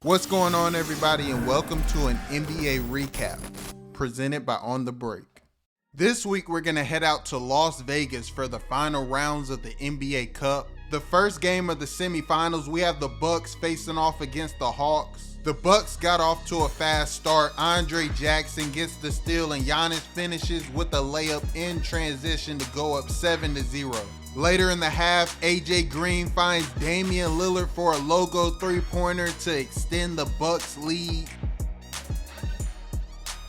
What's going on, everybody, and welcome to an NBA recap presented by On The Break. This week, we're going to head out to Las Vegas for the final rounds of the NBA Cup. The first game of the semifinals, we have the Bucks facing off against the Hawks. The Bucks got off to a fast start. Andre Jackson gets the steal and Giannis finishes with a layup in transition to go up 7-0. Later in the half, AJ Green finds Damian Lillard for a logo three-pointer to extend the Bucks lead.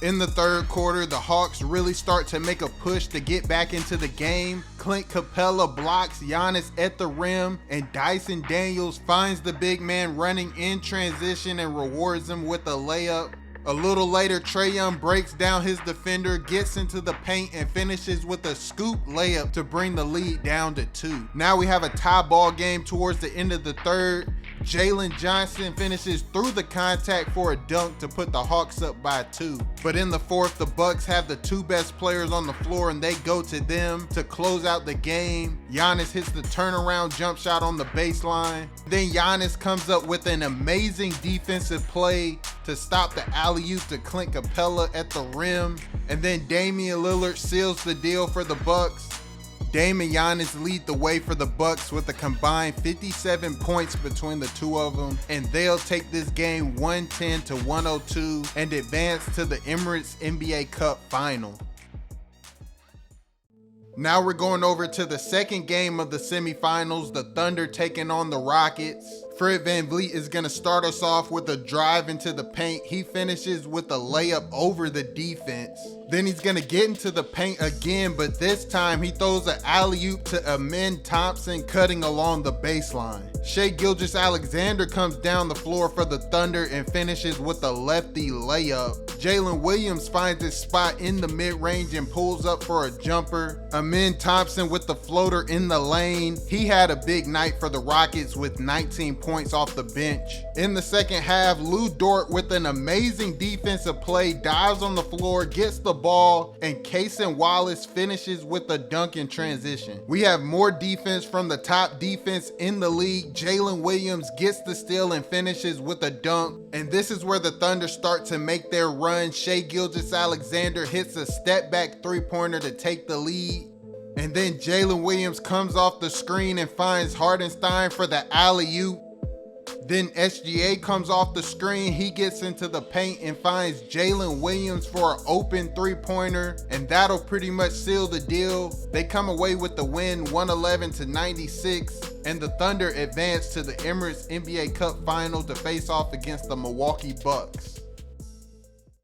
In the third quarter, the Hawks really start to make a push to get back into the game. Clint Capella blocks Giannis at the rim, and Dyson Daniels finds the big man running in transition and rewards him with a layup. A little later, Trae Young breaks down his defender, gets into the paint, and finishes with a scoop layup to bring the lead down to 2. Now we have a tie ball game towards the end of the third. Jalen Johnson finishes through the contact for a dunk to put the Hawks up by 2. But in the fourth, the Bucks have the two best players on the floor and they go to them to close out the game. Giannis hits the turnaround jump shot on the baseline. Then Giannis comes up with an amazing defensive play to stop the alley-oop to Clint Capella at the rim. And then Damian Lillard seals the deal for the Bucks. Dame and Giannis lead the way for the Bucks with a combined 57 points between the two of them, and they'll take this game 110-102 and advance to the Emirates NBA Cup final. Now we're going over to the second game of the semifinals, the Thunder taking on the Rockets. Fred VanVleet is going to start us off with a drive into the paint. He finishes with a layup over the defense. Then he's going to get into the paint again, but this time he throws an alley-oop to Amen Thompson cutting along the baseline. Shai Gilgeous-Alexander comes down the floor for the Thunder and finishes with a lefty layup. Jalen Williams finds his spot in the mid-range and pulls up for a jumper. Amen Thompson with the floater in the lane. He had a big night for the Rockets with 19 points off the bench. In the second half, Lu Dort with an amazing defensive play dives on the floor, gets the ball, and Cason Wallace finishes with a dunk in transition. We have more defense from the top defense in the league. Jalen Williams gets the steal and finishes with a dunk. And this is where the Thunder start to make their run. Shai Gilgeous-Alexander hits a step back three-pointer to take the lead. And then Jalen Williams comes off the screen and finds Hartenstein for the alley-oop. Then SGA comes off the screen, he gets into the paint and finds Jalen Williams for an open three-pointer, and that'll pretty much seal the deal. They come away with the win 111-96, and the Thunder advance to the Emirates NBA Cup final to face off against the Milwaukee Bucks.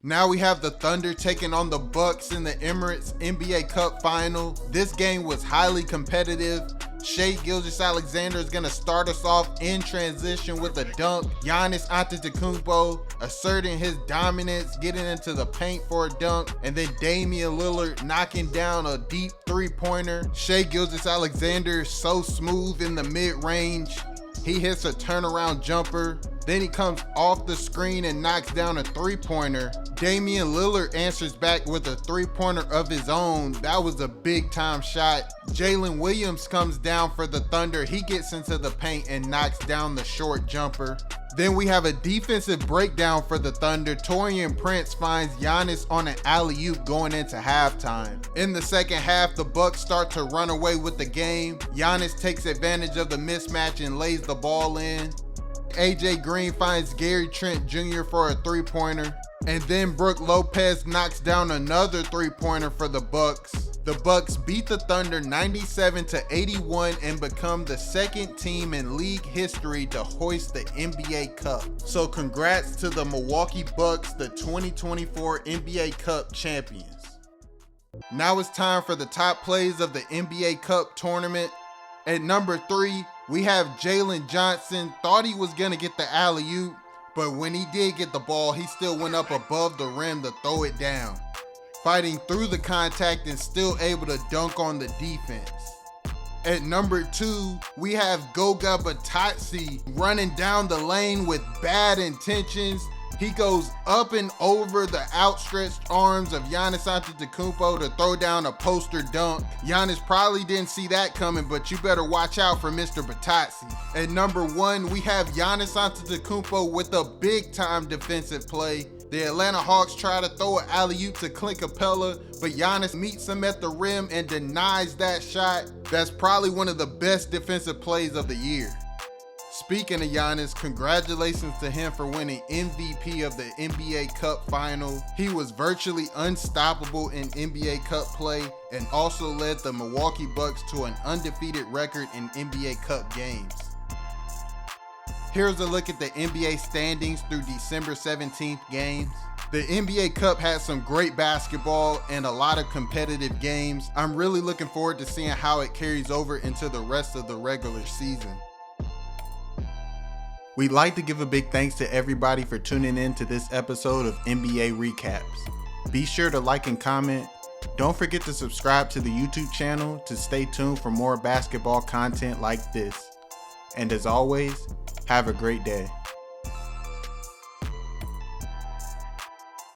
Now we have the Thunder taking on the Bucks in the Emirates NBA Cup final. This game was highly competitive. Shai Gilgeous-Alexander is going to start us off in transition with a dunk. Giannis Antetokounmpo asserting his dominance, getting into the paint for a dunk. And then Damian Lillard knocking down a deep three-pointer. Shai Gilgeous-Alexander so smooth in the mid-range. He hits a turnaround jumper. Then he comes off the screen and knocks down a three-pointer. Damian Lillard answers back with a three-pointer of his own. That was a big-time shot. Jalen Williams comes down for the Thunder. He gets into the paint and knocks down the short jumper. Then we have a defensive breakdown for the Thunder. Taurean Prince finds Giannis on an alley-oop going into halftime. In the second half, the Bucks start to run away with the game. Giannis takes advantage of the mismatch and lays the ball in. AJ Green finds Gary Trent Jr. for a three-pointer. And then Brook Lopez knocks down another three-pointer for the Bucks. The Bucks beat the Thunder 97-81 and become the second team in league history to hoist the NBA Cup. So congrats to the Milwaukee Bucks, the 2024 NBA Cup champions. Now it's time for the top plays of the NBA Cup tournament. At number 3, we have Jalen Johnson. Thought he was going to get the alley-oop, but when he did get the ball, he still went up above the rim to throw it down, fighting through the contact and still able to dunk on the defense. At number 2, we have Goga Batadze running down the lane with bad intentions, He goes up and over the outstretched arms of Giannis Antetokounmpo to throw down a poster dunk. Giannis probably didn't see that coming, but you better watch out for Mr. Batazzi. At number 1, we have Giannis Antetokounmpo with a big-time defensive play. The Atlanta Hawks try to throw an alley-oop to Clint Capella, but Giannis meets him at the rim and denies that shot. That's probably one of the best defensive plays of the year. Speaking of Giannis, congratulations to him for winning MVP of the NBA Cup Final. He was virtually unstoppable in NBA Cup play and also led the Milwaukee Bucks to an undefeated record in NBA Cup games. Here's a look at the NBA standings through December 17th games. The NBA Cup had some great basketball and a lot of competitive games. I'm really looking forward to seeing how it carries over into the rest of the regular season. We'd like to give a big thanks to everybody for tuning in to this episode of NBA Recaps. Be sure to like and comment. Don't forget to subscribe to the YouTube channel to stay tuned for more basketball content like this. And as always, have a great day.